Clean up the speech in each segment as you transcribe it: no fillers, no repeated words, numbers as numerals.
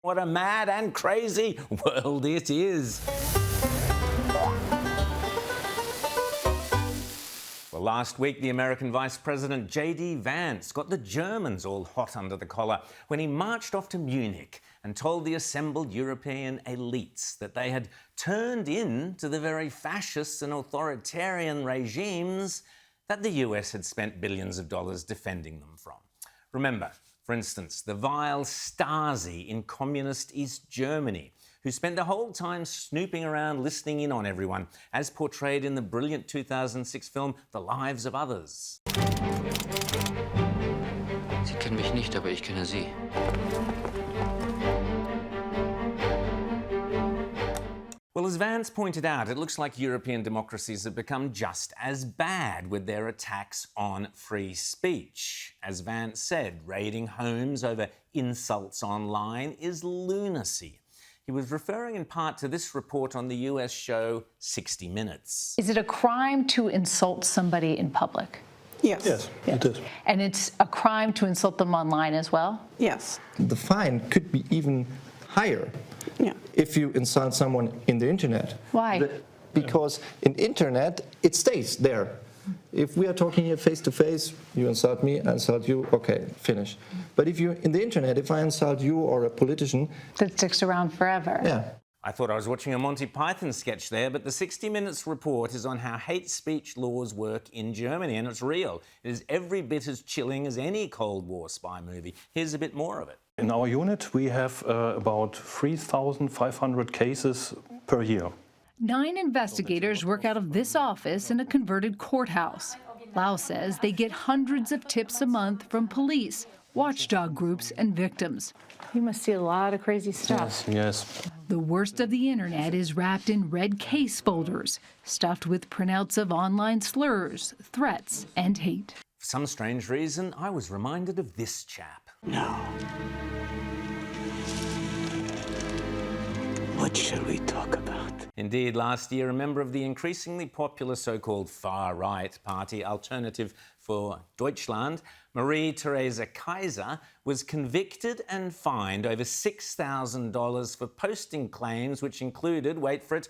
What a mad and crazy world it is. Well, last week, the American Vice President J.D. Vance got the Germans all hot under the collar when he marched off to Munich and told the assembled European elites that they had turned in to the very fascist and authoritarian regimes that the US had spent billions of dollars defending them from. Remember, for instance, the vile Stasi in communist East Germany, who spent the whole time snooping around listening in on everyone, as portrayed in the brilliant 2006 film The Lives of Others. Sie kennen mich nicht, aber ich kenne Sie. Well, as Vance pointed out, it looks like European democracies have become just as bad with their attacks on free speech. As Vance said, raiding homes over insults online is lunacy. He was referring in part to this report on the US show 60 Minutes. Is it a crime to insult somebody in public? Yes. Yes, it is. And it's a crime to insult them online as well? Yes. The fine could be even higher if you insult someone in the internet. Why? Because in internet, it stays there. If we are talking here face to face, you insult me, I insult you, okay, finish. But if you're in the internet, if I insult you or a politician... That sticks around forever. Yeah. I thought I was watching a Monty Python sketch there, but the 60 Minutes report is on how hate speech laws work in Germany, and it's real. It is every bit as chilling as any Cold War spy movie. Here's a bit more of it. In our unit, we have about 3,500 cases per year. 9 investigators work out of this office in a converted courthouse. Lau says they get hundreds of tips a month from police, watchdog groups, and victims. You must see a lot of crazy stuff. Yes. The worst of the internet is wrapped in red case folders, stuffed with printouts of online slurs, threats, and hate. For some strange reason, I was reminded of this chap. No. What shall we talk about? Indeed, last year, a member of the increasingly popular so-called far-right party Alternative for Deutschland, Marie-Theresa Kaiser, was convicted and fined over $6,000 for posting claims which included, wait for it,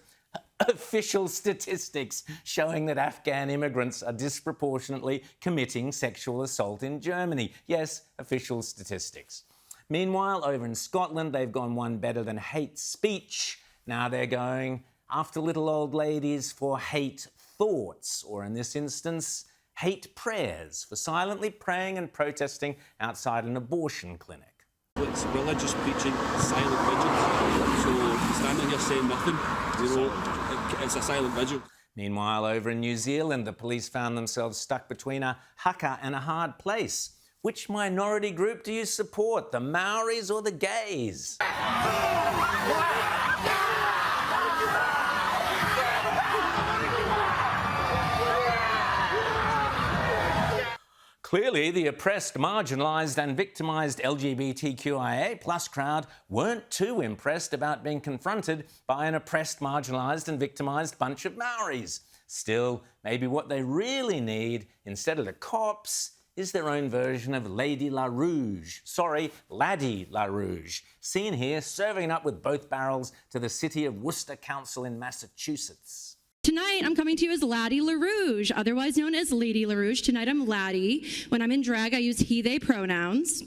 official statistics showing that Afghan immigrants are disproportionately committing sexual assault in Germany. Yes, official statistics. Meanwhile, over in Scotland, they've gone one better than hate speech. Now they're going after little old ladies for hate thoughts, or in this instance, hate prayers, for silently praying and protesting outside an abortion clinic. It's religious preaching, silent vigil. So standing here saying nothing, it's a silent vigil. Meanwhile, over in New Zealand, the police found themselves stuck between a haka and a hard place. Which minority group do you support, the Maoris or the gays? Clearly, the oppressed, marginalised and victimised LGBTQIA+ crowd weren't too impressed about being confronted by an oppressed, marginalised and victimised bunch of Maoris. Still, maybe what they really need, instead of the cops, is their own version of Lady LaRouge. Sorry, Laddie LaRouge. Seen here serving up with both barrels to the City of Worcester Council in Massachusetts. Tonight, I'm coming to you as Laddie LaRouge, otherwise known as Lady LaRouge. Tonight, I'm Laddie. When I'm in drag, I use he, they pronouns.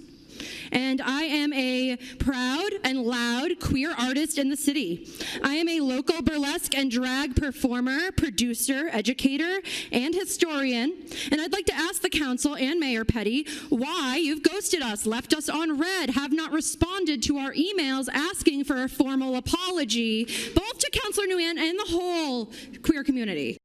And I am a proud and loud queer artist in the city. I am a local burlesque and drag performer, producer, educator, and historian. And I'd like to ask the council and Mayor Petty why you've ghosted us, left us on red, have not responded to our emails asking for a formal apology, both to Councillor Nguyen and the whole queer community.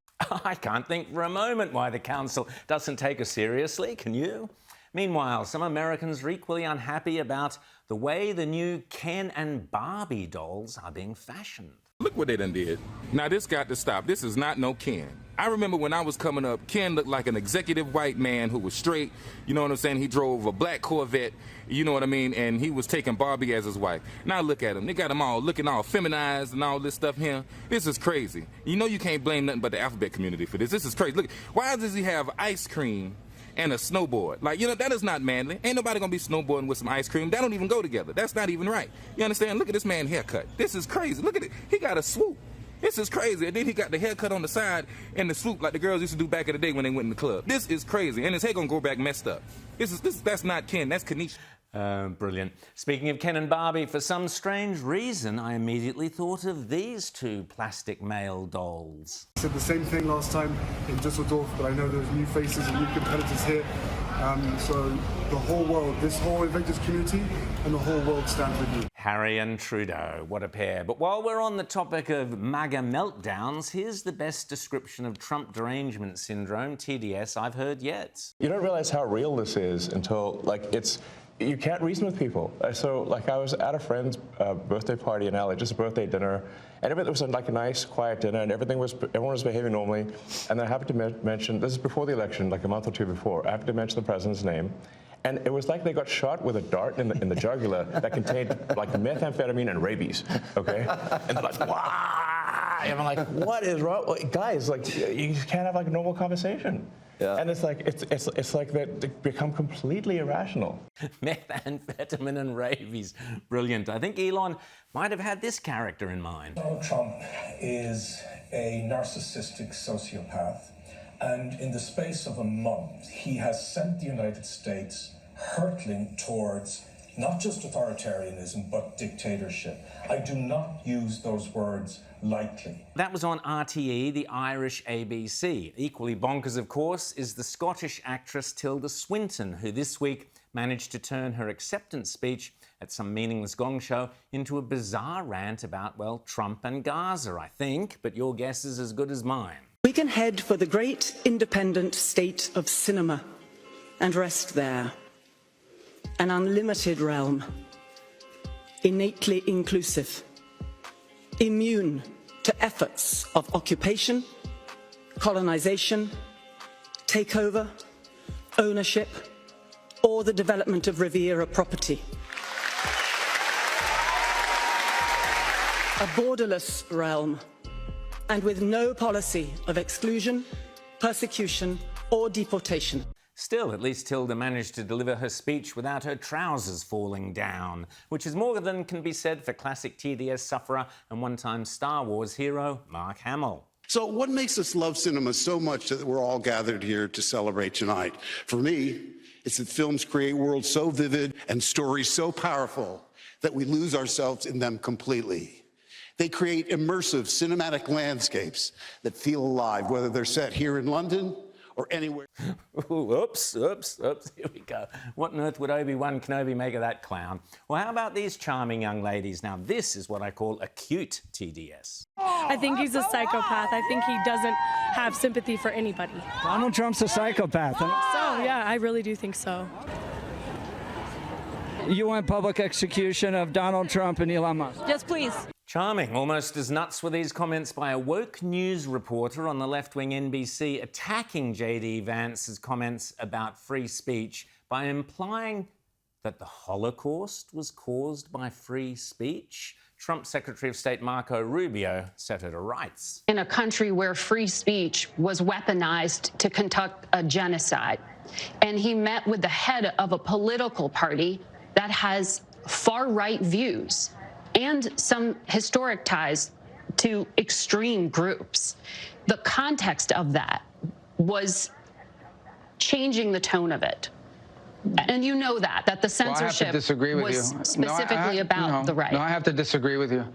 I can't think for a moment why the council doesn't take us seriously, can you? Meanwhile, some Americans are equally unhappy about the way the new Ken and Barbie dolls are being fashioned. Look what they done did. Now this got to stop. This is not no Ken. I remember when I was coming up, Ken looked like an executive white man who was straight. You know what I'm saying? He drove a black Corvette, you know what I mean? And he was taking Barbie as his wife. Now look at him. They got him all looking all feminized and all this stuff here. This is crazy. You know you can't blame nothing but the alphabet community for this. This is crazy. Look, why does he have ice cream and a snowboard. Like, you know, that is not manly. Ain't nobody gonna be snowboarding with some ice cream. That don't even go together. That's not even right. You understand? Look at this man's haircut. This is crazy. Look at it. He got a swoop. This is crazy. And then he got the haircut on the side and the swoop like the girls used to do back in the day when they went in the club. This is crazy. And his hair gonna go back messed up. That's not Ken. That's Kanisha. Brilliant. Speaking of Ken and Barbie, for some strange reason, I immediately thought of these two plastic male dolls. I said the same thing last time in Düsseldorf, but I know there's new faces and new competitors here. So the whole world, this whole Invictus community and the whole world stand with you. Harry and Trudeau, what a pair. But while we're on the topic of MAGA meltdowns, here's the best description of Trump derangement syndrome, TDS, I've heard yet. You don't realize how real this is until, you can't reason with people. So, I was at a friend's birthday party in LA, just a birthday dinner, and it was a nice, quiet dinner, and everyone was behaving normally. And then I happened to mention, this is before the election, like a month or two before, I happened to mention the president's name. And it was like they got shot with a dart in the jugular that contained methamphetamine and rabies, okay? And they're like, wow! And I'm like, what is wrong? Guys, you can't have a normal conversation. Yeah. And it's like they become completely irrational. Methamphetamine and rabies. Brilliant. I think Elon might have had this character in mind. Donald Trump is a narcissistic sociopath. And in the space of a month, he has sent the United States hurtling towards not just authoritarianism, but dictatorship. I do not use those words lightly. That was on RTE, the Irish ABC. Equally bonkers, of course, is the Scottish actress Tilda Swinton, who this week managed to turn her acceptance speech at some meaningless gong show into a bizarre rant about, well, Trump and Gaza, I think, but your guess is as good as mine. We can head for the great independent state of cinema and rest there. An unlimited realm, innately inclusive, immune to efforts of occupation, colonization, takeover, ownership, or the development of Riviera property. A borderless realm, and with no policy of exclusion, persecution, or deportation. Still, at least Tilda managed to deliver her speech without her trousers falling down, which is more than can be said for classic TDS sufferer and one-time Star Wars hero Mark Hamill. So what makes us love cinema so much that we're all gathered here to celebrate tonight? For me, it's that films create worlds so vivid and stories so powerful that we lose ourselves in them completely. They create immersive cinematic landscapes that feel alive, whether they're set here in London or anywhere. Oops, here we go. What on earth would Obi-Wan Kenobi make of that clown? Well, how about these charming young ladies? Now, this is what I call acute TDS. I think he's a psychopath. I think he doesn't have sympathy for anybody. Donald Trump's a psychopath. So, yeah, I really do think so. You want public execution of Donald Trump and Elon Musk? Yes, please. Charming. Almost as nuts were these comments by a woke news reporter on the left-wing NBC attacking J.D. Vance's comments about free speech by implying that the Holocaust was caused by free speech. Trump Secretary of State Marco Rubio set her to rights. In a country where free speech was weaponized to conduct a genocide, and he met with the head of a political party that has far-right views and some historic ties to extreme groups. The context of that was changing the tone of it. And you know that the censorship was specifically about the right. No, I have to disagree with you.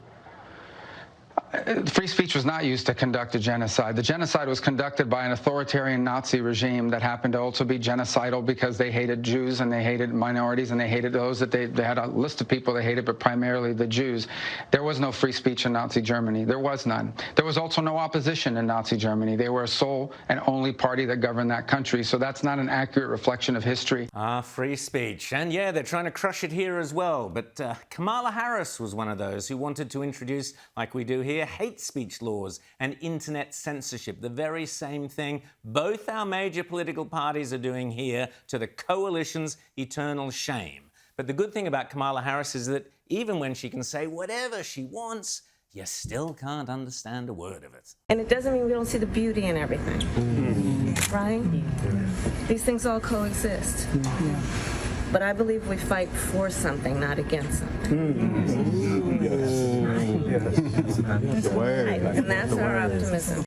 Free speech was not used to conduct a genocide. The genocide was conducted by an authoritarian Nazi regime that happened to also be genocidal because they hated Jews and they hated minorities and they hated those that they had a list of people they hated, but primarily the Jews. There was no free speech in Nazi Germany. There was none. There was also no opposition in Nazi Germany. They were a sole and only party that governed that country. So that's not an accurate reflection of history. Free speech. And yeah, they're trying to crush it here as well. But Kamala Harris was one of those who wanted to introduce, like we do here, hate speech laws and internet censorship, the very same thing both our major political parties are doing here, to the coalition's eternal shame. But the good thing about Kamala Harris is that even when she can say whatever she wants, you still can't understand a word of it. And it doesn't mean we don't see the beauty in everything. right? These things all coexist. But I believe we fight for something, not against something. And that's our optimism.